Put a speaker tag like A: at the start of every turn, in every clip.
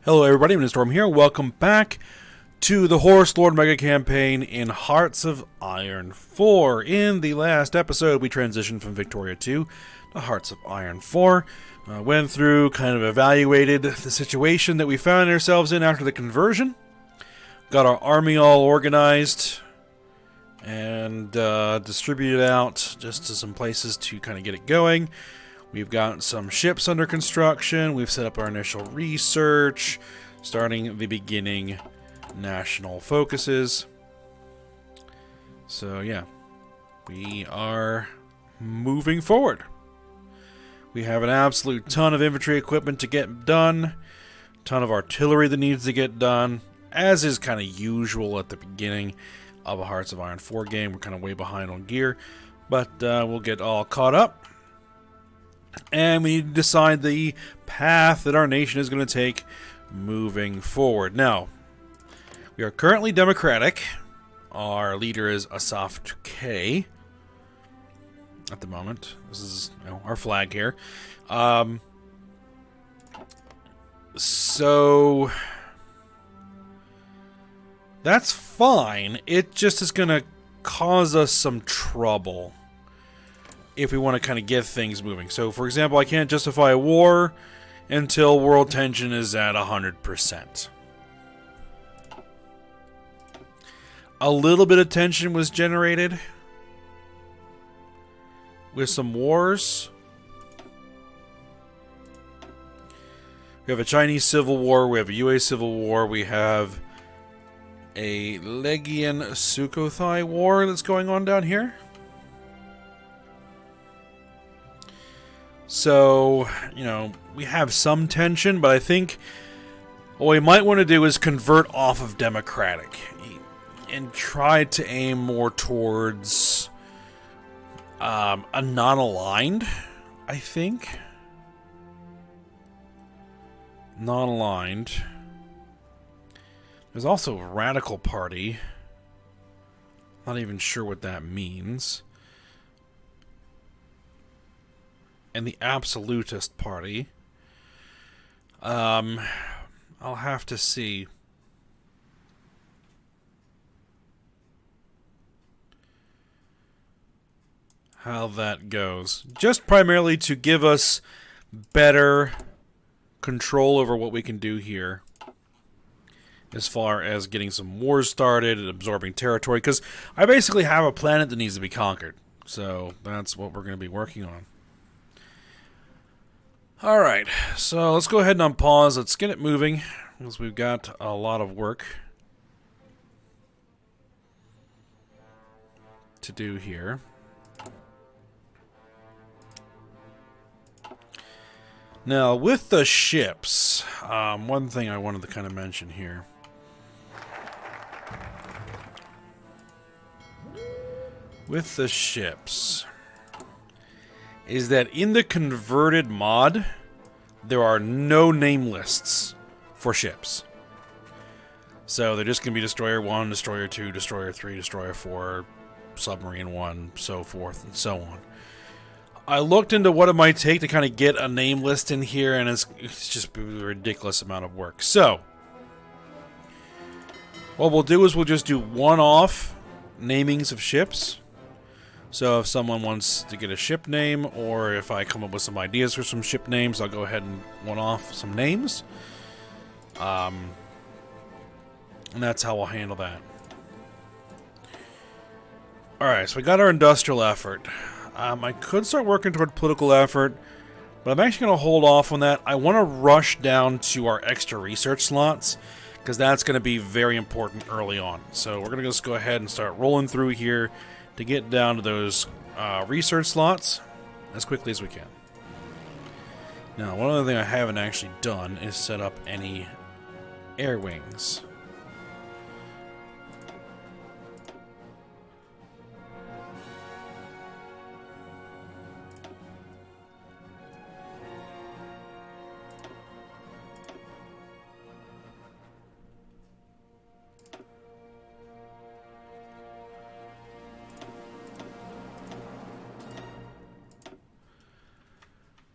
A: Hello everybody, I'm Storm here. Welcome back to the Horse Lord Mega Campaign in Hearts of Iron 4. In the last episode, we transitioned from Victoria 2 to Hearts of Iron 4. Went through, kind of evaluated the situation that we found ourselves in after the conversion. Got our army all organized and distributed out just to some places to kind of get it going. We've got some ships under construction. We've set up our initial research, starting the beginning national focuses. So yeah, we are moving forward. We have an absolute ton of infantry equipment to get done, ton of artillery that needs to get done, as is kind of usual at the beginning of a Hearts of Iron 4 game. We're kind of way behind on gear, but we'll get all caught up. And we need to decide the path that our nation is going to take moving forward. Now, we are currently democratic. Our leader is Asaf Tukey at the moment. This is our flag here. So that's fine. It just is going to cause us some trouble if we want to kind of get things moving. So, for example, I can't justify a war until world tension is at 100%. A little bit of tension was generated with some wars. We have a Chinese civil war, we have a UA civil war, we have a Legion Sukhothai war that's going on down here. So, we have some tension, but I think what we might want to do is convert off of democratic and try to aim more towards a non-aligned, I think. Non-aligned. There's also a radical party. Not even sure what that means. And the absolutist party. I'll have to see. How that goes. Just primarily to give us better control over what we can do here. As far as getting some wars started and absorbing territory. Because I basically have a planet that needs to be conquered. So that's what we're going to be working on. Alright, so let's go ahead and unpause. Let's get it moving, because we've got a lot of work to do here. Now, with the ships, one thing I wanted to kind of mention here. With the ships is that in the converted mod, there are no name lists for ships. So they're just going to be Destroyer 1, Destroyer 2, Destroyer 3, Destroyer 4, Submarine 1, so forth and so on. I looked into what it might take to kind of get a name list in here, and it's just a ridiculous amount of work. So, what we'll do is we'll just do one-off namings of ships. So if someone wants to get a ship name, or if I come up with some ideas for some ship names, I'll go ahead and one-off some names. And that's how we'll handle that. Alright, so we got our industrial effort. I could start working toward political effort, but I'm actually going to hold off on that. I want to rush down to our extra research slots, because that's going to be very important early on. So we're going to just go ahead and start rolling through here to get down to those research slots as quickly as we can. Now, one other thing I haven't actually done is set up any air wings.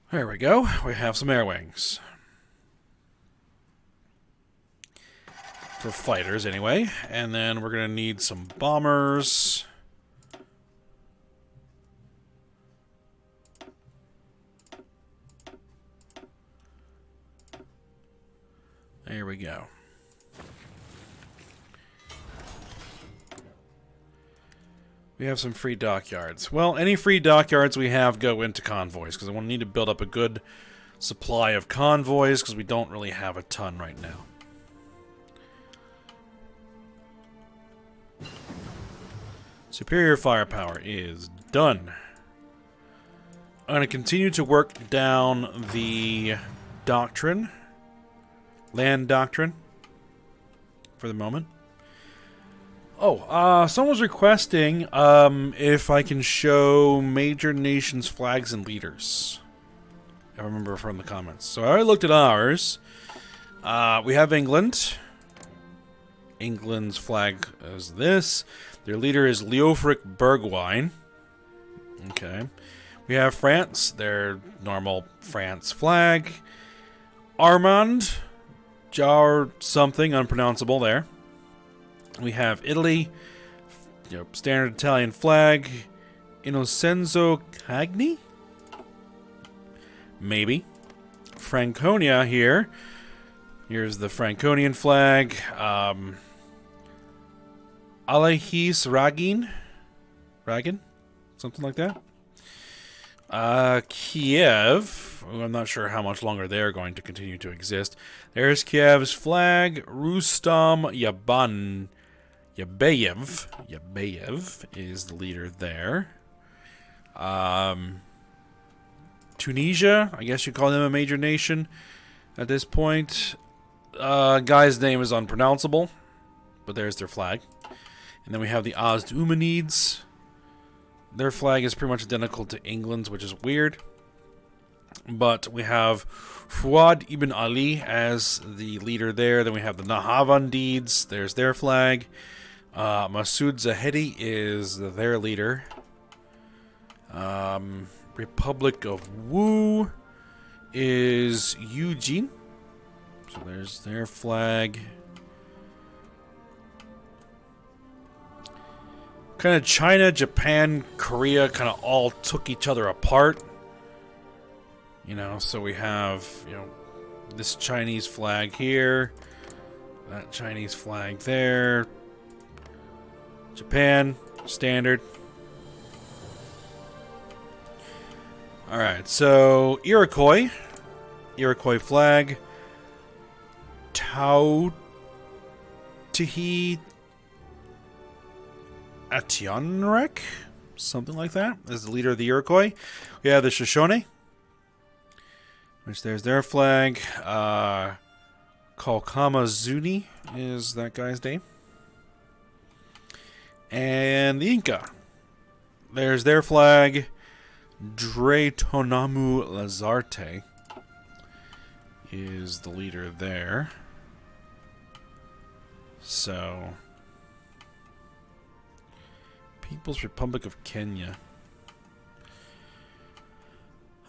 A: There we go. We have some air wings. For fighters, anyway. And then we're going to need some bombers. There we go. We have some free dockyards. Well, any free dockyards we have go into convoys, because I want to need to build up a good supply of convoys, because we don't really have a ton right now. Superior firepower is done. I'm going to continue to work down the doctrine, land doctrine, for the moment. Oh, someone's requesting if I can show major nations' flags and leaders. I remember from the comments. So I already looked at ours. We have England. England's flag is this. Their leader is Leofric Bergwijn. Okay. We have France. Their normal France flag. Armand. Jar something unpronounceable there. We have Italy, standard Italian flag. Innocenzo Cagni? Maybe. Franconia here. Here's the Franconian flag. Alehis Ragin? Ragin? Something like that. Kiev. I'm not sure how much longer they're going to continue to exist. There's Kiev's flag. Rustam Yabayev is the leader there. Tunisia, I guess you call them a major nation at this point. Guy's name is unpronounceable, but there's their flag. And then we have the Ozdumanids. Their flag is pretty much identical to England's, which is weird. But we have Fuad ibn Ali as the leader there. Then we have the Nahavandids. There's their flag. Masoud Zahedi is their leader. Republic of Wu is Eugene. So there's their flag. Kind of China, Japan, Korea kind of all took each other apart. So we have, this Chinese flag here. That Chinese flag there. Japan, standard. Alright, so Iroquois flag. Tao Tihi Ationrek? Something like that. Is the leader of the Iroquois. We have the Shoshone, which there's their flag. Kalkama Zuni is that guy's name. And the Inca. There's their flag. Dretonamu Lazarte is the leader there. So, People's Republic of Kenya.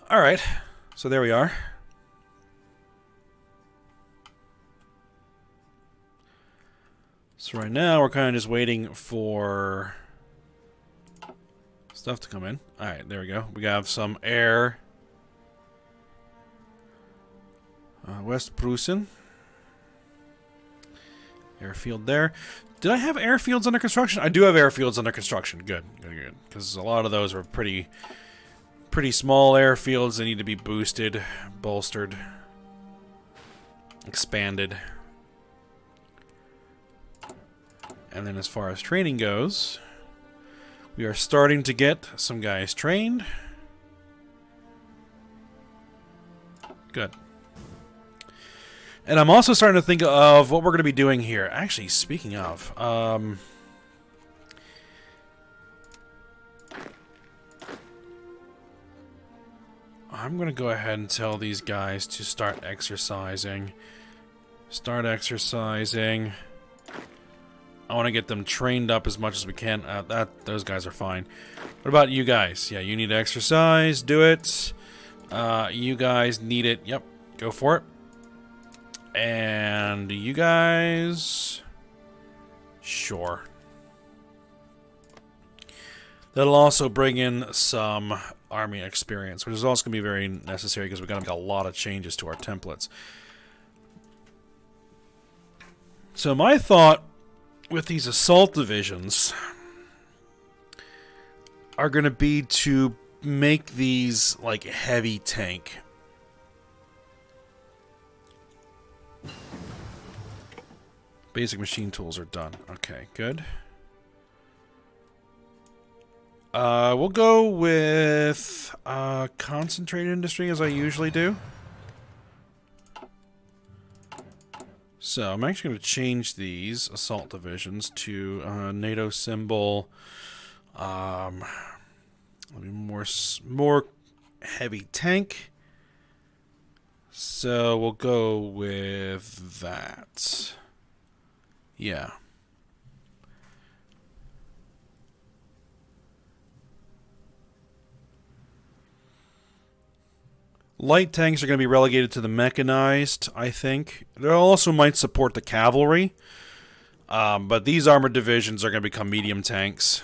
A: Alright, so there we are. So right now we're kind of just waiting for stuff to come in. Alright, there we go. We have some air. West Prussian. Airfield there. Did I have airfields under construction? I do have airfields under construction. Good, good, good. Because a lot of those are pretty small airfields. They need to be boosted, bolstered, expanded. And then as far as training goes, we are starting to get some guys trained. Good. And I'm also starting to think of what we're going to be doing here. Actually, speaking of, I'm going to go ahead and tell these guys to start exercising. Start exercising. I want to get them trained up as much as we can. Those guys are fine. What about you guys? Yeah, you need to exercise. Do it. You guys need it. Yep, go for it. And you guys, Sure. That'll also bring in some army experience, which is also going to be very necessary because we've got to make a lot of changes to our templates. So my thought with these assault divisions are going to be to make these like heavy tank. Basic machine tools are done. Okay, good. We'll go with concentrated industry as I usually do. So I'm actually going to change these assault divisions to NATO symbol. More heavy tank. So we'll go with that. Yeah. Light tanks are going to be relegated to the mechanized, I think. They also might support the cavalry. But these armored divisions are going to become medium tanks.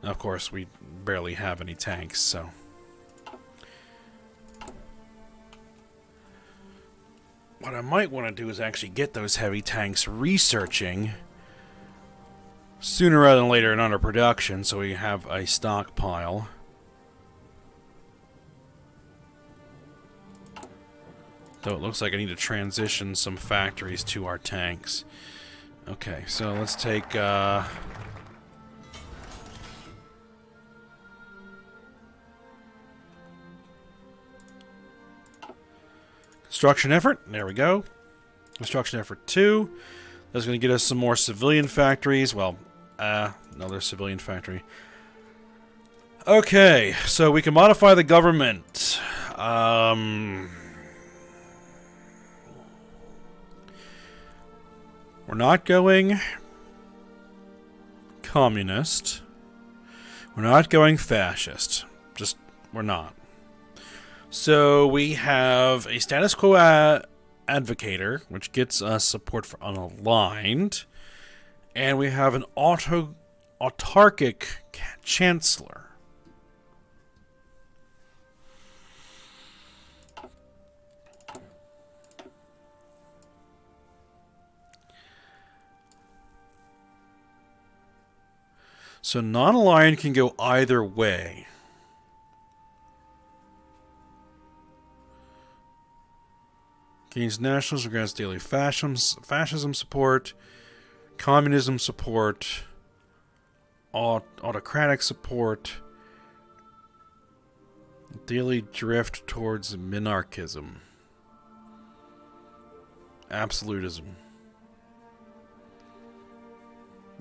A: Of course, we barely have any tanks, so... What I might want to do is actually get those heavy tanks researching sooner rather than later and under production, so we have a stockpile. Though it looks like I need to transition some factories to our tanks. Okay, so let's take... Construction effort. There we go. Construction effort 2. That's going to get us some more civilian factories. Well, another civilian factory. Okay, so we can modify the government. We're not going communist. We're not going fascist. Just, we're not. So we have a status quo advocator, which gets us support for unaligned. And we have an autarkic chancellor. So non-aligned can go either way. Gains nationalism, grants daily fascism support, communism support, autocratic support, daily drift towards minarchism, absolutism.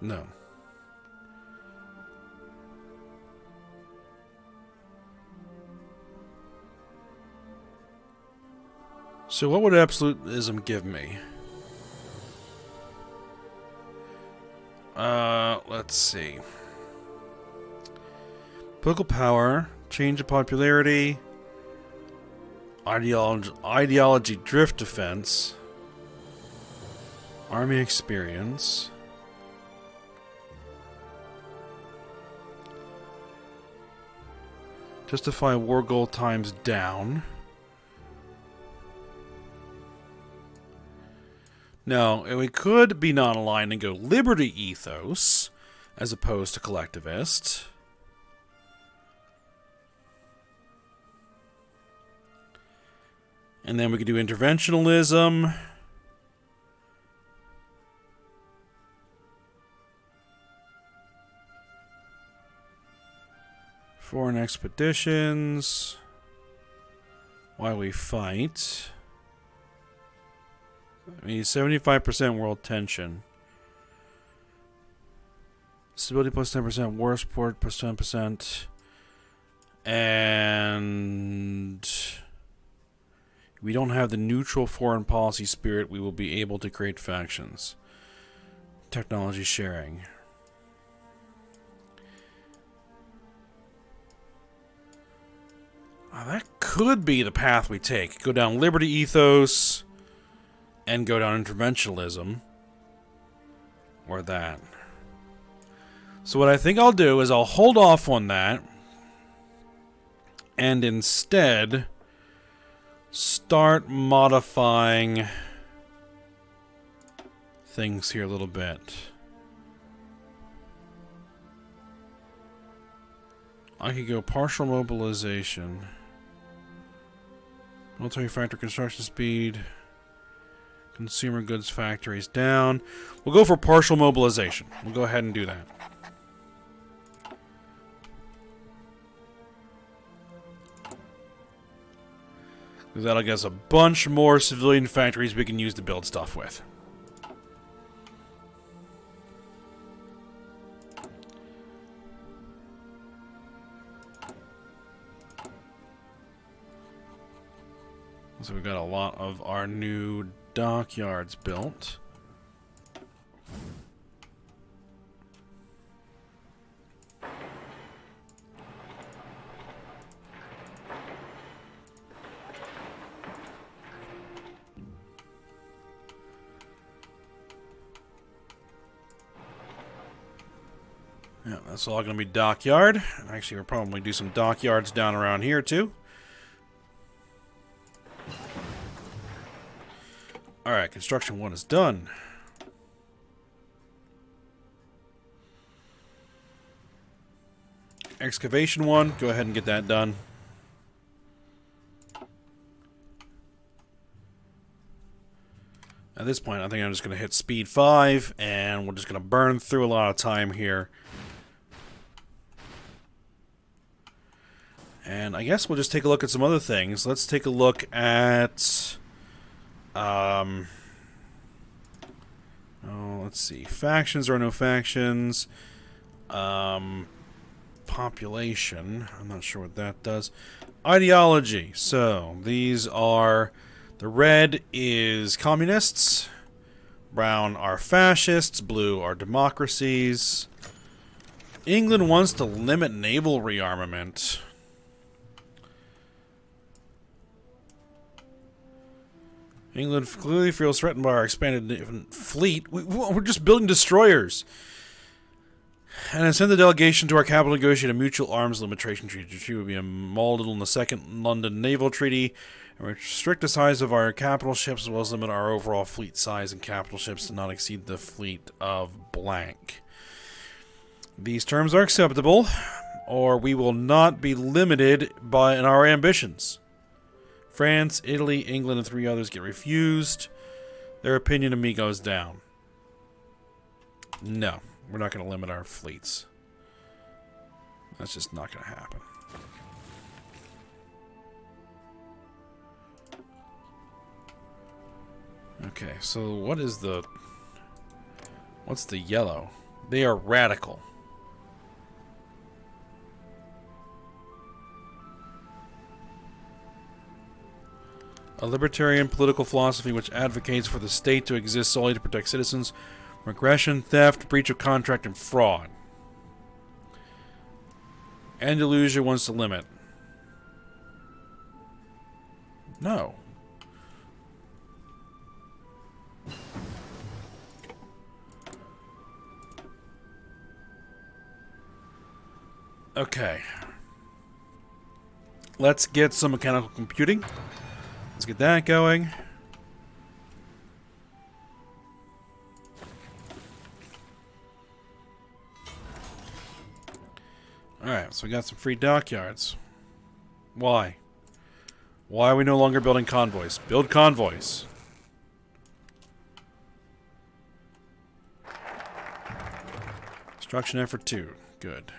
A: No. So what would absolutism give me? Let's see. Political power, change of popularity, ideology drift defense, army experience, justify war goal times down. Now, we could be non-aligned and go liberty ethos, as opposed to collectivist. And then we could do interventionalism. Foreign expeditions. While we fight. I mean, 75% world tension. Stability plus 10%, war support plus 10%. And we don't have the neutral foreign policy spirit. We will be able to create factions. Technology sharing. Oh, that could be the path we take. Go down liberty ethos and go down interventionism. Or that. So what I think I'll do is I'll hold off on that and instead start modifying things here a little bit. I could go partial mobilization. Military factor construction speed. Consumer goods factories down. We'll go for partial mobilization. We'll go ahead and do that. Because that'll get us a bunch more civilian factories we can use to build stuff with. So we've got a lot of our new dockyards built. Yeah, that's all going to be dockyard. Actually, we'll probably do some dockyards down around here too. Alright, construction 1 is done. Excavation 1, go ahead and get that done. At this point, I think I'm just going to hit speed 5, and we're just going to burn through a lot of time here. And I guess we'll just take a look at some other things. Let's take a look at... oh, let's see. Factions or no factions. Population. I'm not sure what that does. Ideology. So, these are... The red is communists. Brown are fascists. Blue are democracies. England wants to limit naval rearmament. England clearly feels threatened by our expanded fleet. We're just building destroyers. And I send the delegation to our capital to negotiate a mutual arms limitation treaty. The treaty will be molded on the Second London Naval Treaty and restrict the size of our capital ships as well as limit our overall fleet size and capital ships to not exceed the fleet of blank. These terms are acceptable, or we will not be limited in our ambitions. France, Italy, England, and 3 others get refused. Their opinion of me goes down. No, we're not going to limit our fleets. That's just not going to happen. Okay, so what's the yellow? They are radical. A libertarian political philosophy which advocates for the state to exist solely to protect citizens from aggression, theft, breach of contract, and fraud. Andalusia wants to limit. No. Okay. Let's get some mechanical computing. Let's get that going. Alright, so we got some free dockyards. Why? Why are we no longer building convoys? Build convoys. Construction effort 2. Good.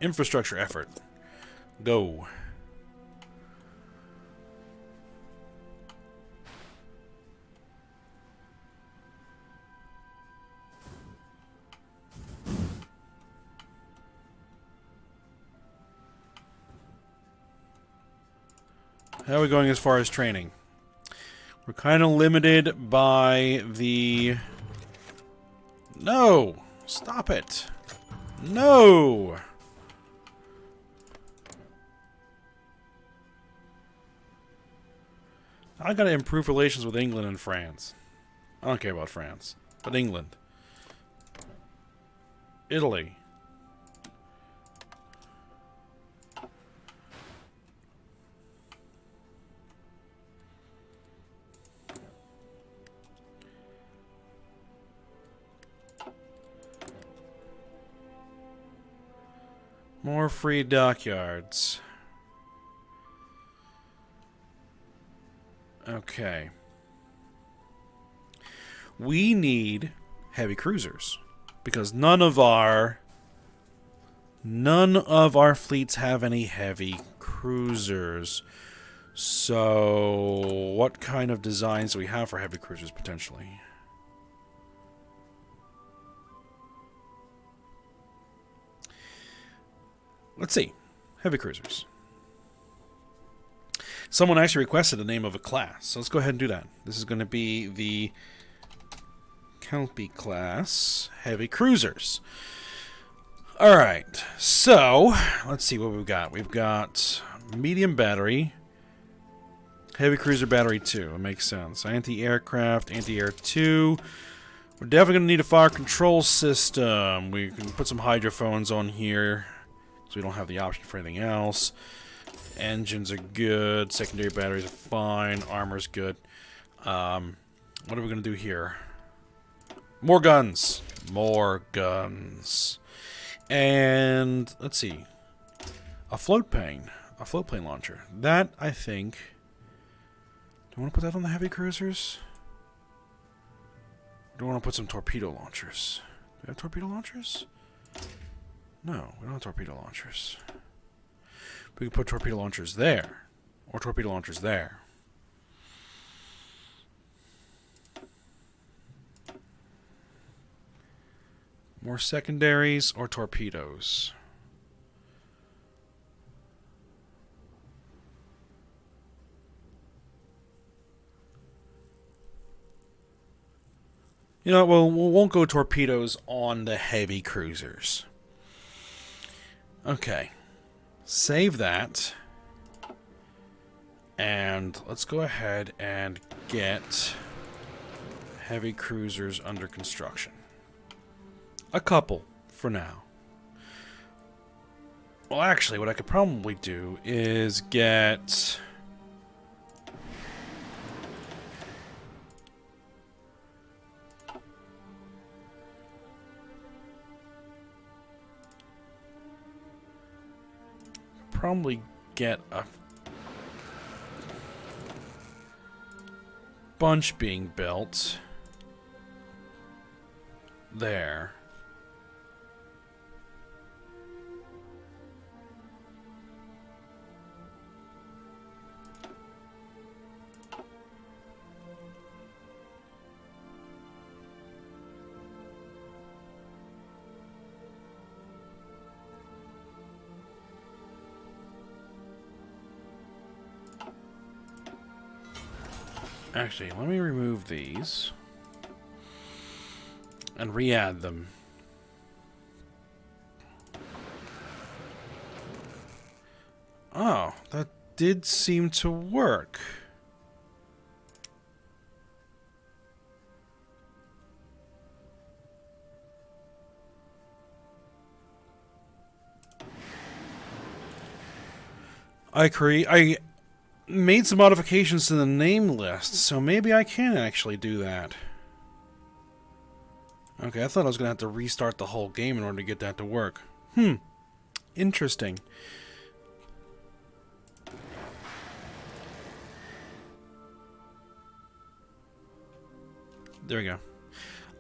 A: Infrastructure effort. Go. How are we going as far as training? We're kind of limited by the... No! Stop it! No! I gotta improve relations with England and France. I don't care about France, but England. Italy. More free dockyards. Okay. We need heavy cruisers because none of our fleets have any heavy cruisers. So, what kind of designs do we have for heavy cruisers potentially? Let's see. Heavy cruisers. Someone actually requested the name of a class, so let's go ahead and do that. This is going to be the Kelpie class heavy cruisers. Alright, so let's see what we've got. We've got medium battery, heavy cruiser battery 2. It makes sense. Anti-aircraft, anti-air 2. We're definitely going to need a fire control system. We can put some hydrophones on here, so we don't have the option for anything else. Engines are good. Secondary batteries are fine. Armor's good. What are we going to do here? More guns. More guns. And let's see. A float plane. A float plane launcher. That, I think... Do I want to put that on the heavy cruisers? Do I want to put some torpedo launchers? Do we have torpedo launchers? No, we don't have torpedo launchers. We can put torpedo launchers there. Or torpedo launchers there. More secondaries or torpedoes. You know, well, we won't go torpedoes on the heavy cruisers. Okay. Save that. And let's go ahead and get heavy cruisers under construction. A couple, for now. Well, actually, what I could probably do is get... Probably get a bunch being built there. Actually, let me remove these and re-add them. Oh, that did seem to work. I made some modifications to the name list, so maybe I can actually do that. Okay, I thought I was going to have to restart the whole game in order to get that to work. Interesting. There we go.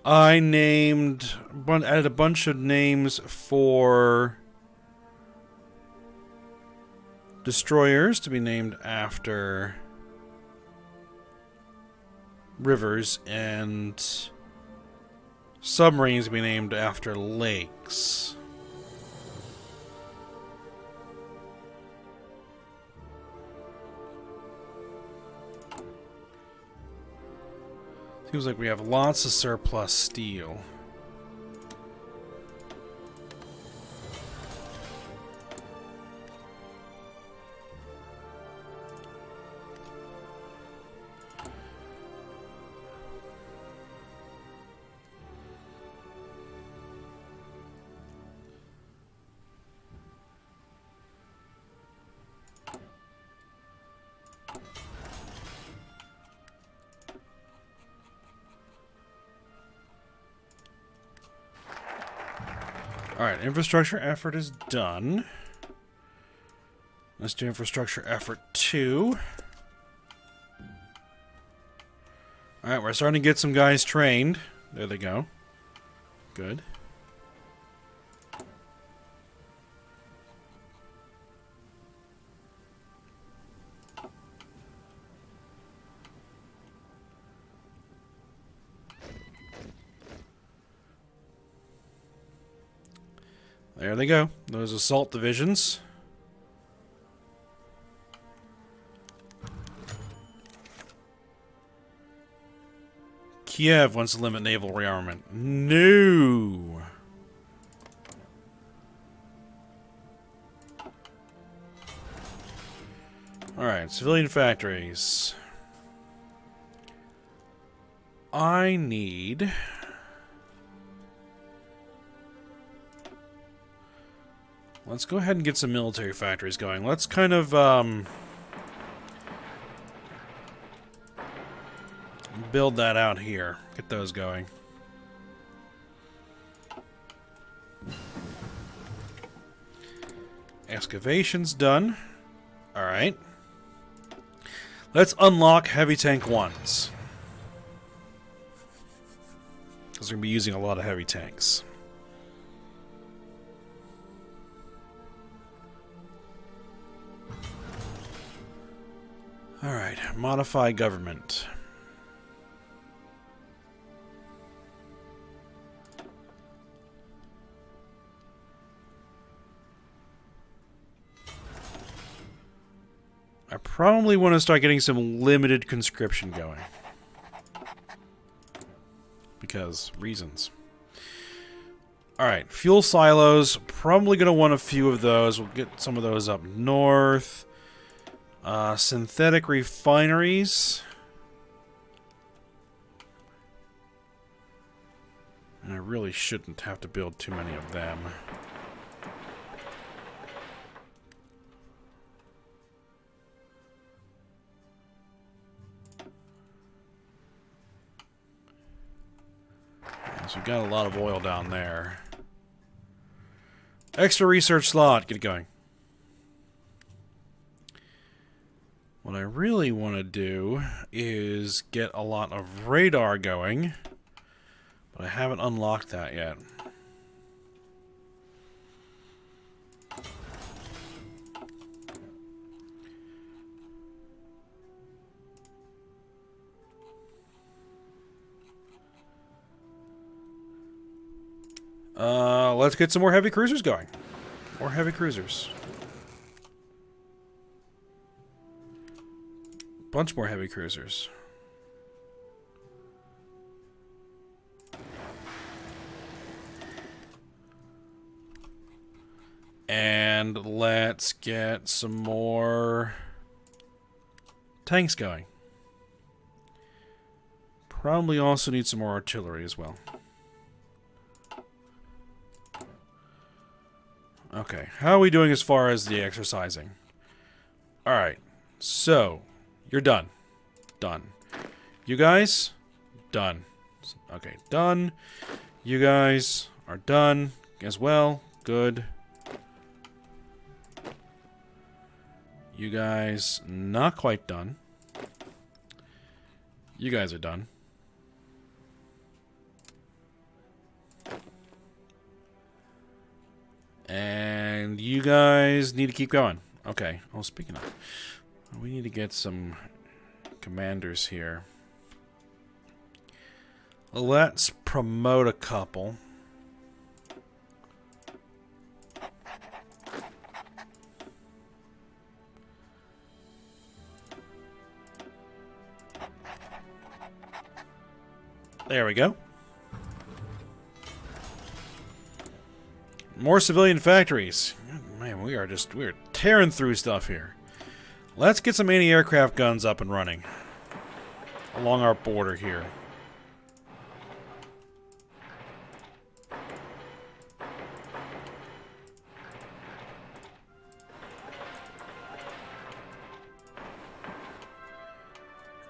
A: I added a bunch of names for destroyers to be named after rivers and submarines to be named after lakes. Seems like we have lots of surplus steel. Alright, infrastructure effort is done. Let's do infrastructure effort 2. Alright, we're starting to get some guys trained. There they go. Good. There they go. Those assault divisions. Kiev wants to limit naval rearmament. No. Alright, civilian factories. I need... Let's go ahead and get some military factories going. Let's kind of, build that out here. Get those going. Excavation's done. Alright. Let's unlock heavy tank 1s. Because we're going to be using a lot of heavy tanks. Alright, modify government. I probably want to start getting some limited conscription going. Because reasons. Alright, fuel silos. Probably going to want a few of those. We'll get some of those up north. Synthetic refineries. And I really shouldn't have to build too many of them. So we've got a lot of oil down there. Extra research slot. Get it going. What I really want to do is get a lot of radar going, but I haven't unlocked that yet. Let's get some more heavy cruisers going. More heavy cruisers. Bunch more heavy cruisers. And let's get some more tanks going. Probably also need some more artillery as well. Okay, how are we doing as far as the exercising? Alright, so, you're done. Done. You guys? Done. Okay, done. You guys are done as well. Good. You guys, not quite done. You guys are done. And you guys need to keep going. Okay. Oh, speaking of, we need to get some commanders here. Let's promote a couple. There we go. More civilian factories. Man, we're tearing through stuff here. Let's get some anti-aircraft guns up and running along our border here.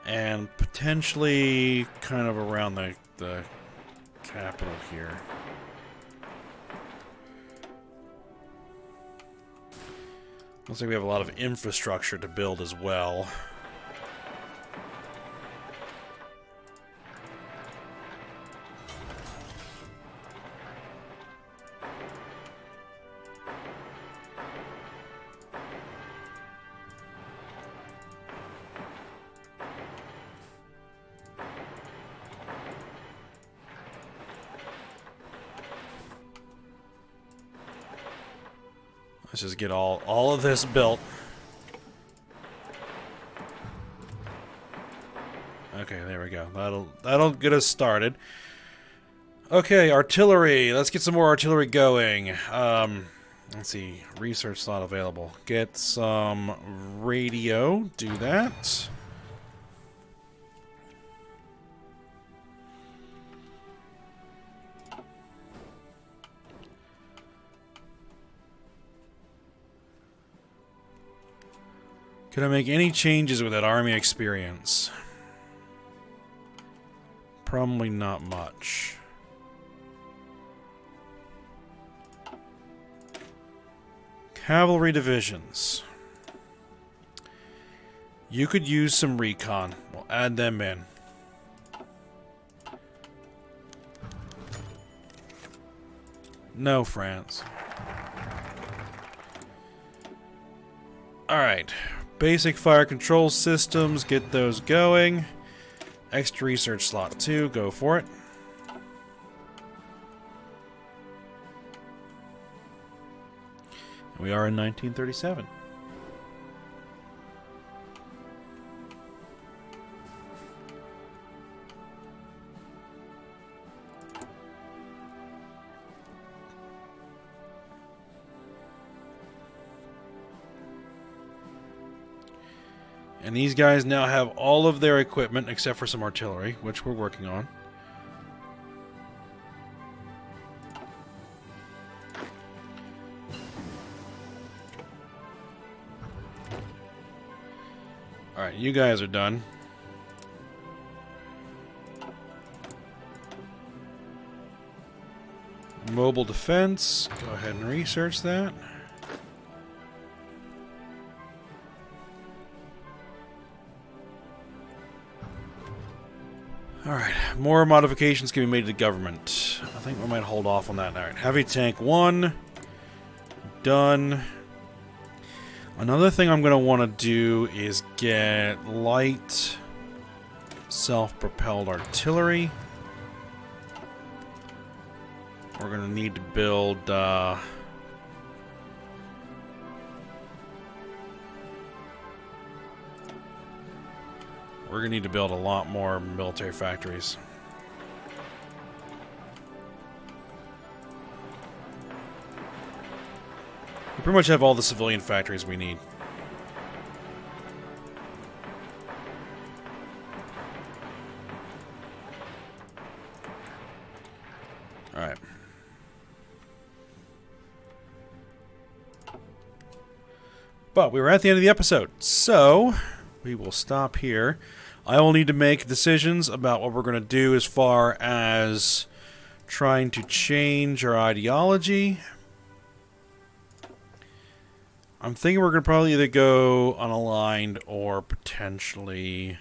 A: And potentially kind of around the capital here. Looks like we have a lot of infrastructure to build as well. Let's just get all of this built. Okay, there we go. That'll get us started. Okay, artillery. Let's get some more artillery going. Let's see. Research slot available. Get some radio. Do that. Can I make any changes with that army experience? Probably not much. Cavalry divisions. You could use some recon. We'll add them in. No, France. Alright. Basic fire control systems, get those going. Extra research slot 2, go for it. We are in 1937. And these guys now have all of their equipment except for some artillery, which we're working on. Alright, you guys are done. Mobile defense. Go ahead and research that. Alright, more modifications can be made to the government. I think we might hold off on that. Alright, heavy tank 1. Done. Another thing I'm going to want to do is get light self-propelled artillery. We're going to need to build... We're going to need to build a lot more military factories. We pretty much have all the civilian factories we need. Alright. But we were at the end of the episode, so we will stop here. I will need to make decisions about what we're going to do as far as trying to change our ideology. I'm thinking we're going to probably either go unaligned or potentially...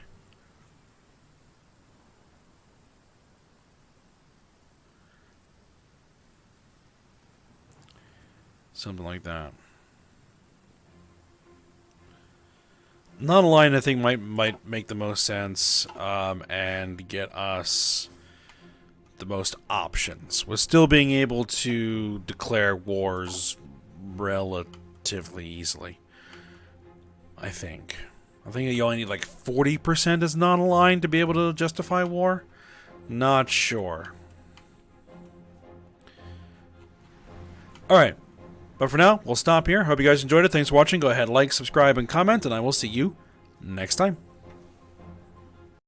A: something like that. Non-aligned, I think, might make the most sense, and get us the most options, with still being able to declare wars relatively easily. I think you only need like 40% as non-aligned to be able to justify war. Not sure. Alright. But for now, we'll stop here. Hope you guys enjoyed it. Thanks for watching. Go ahead, like, subscribe, and comment, and I will see you next time.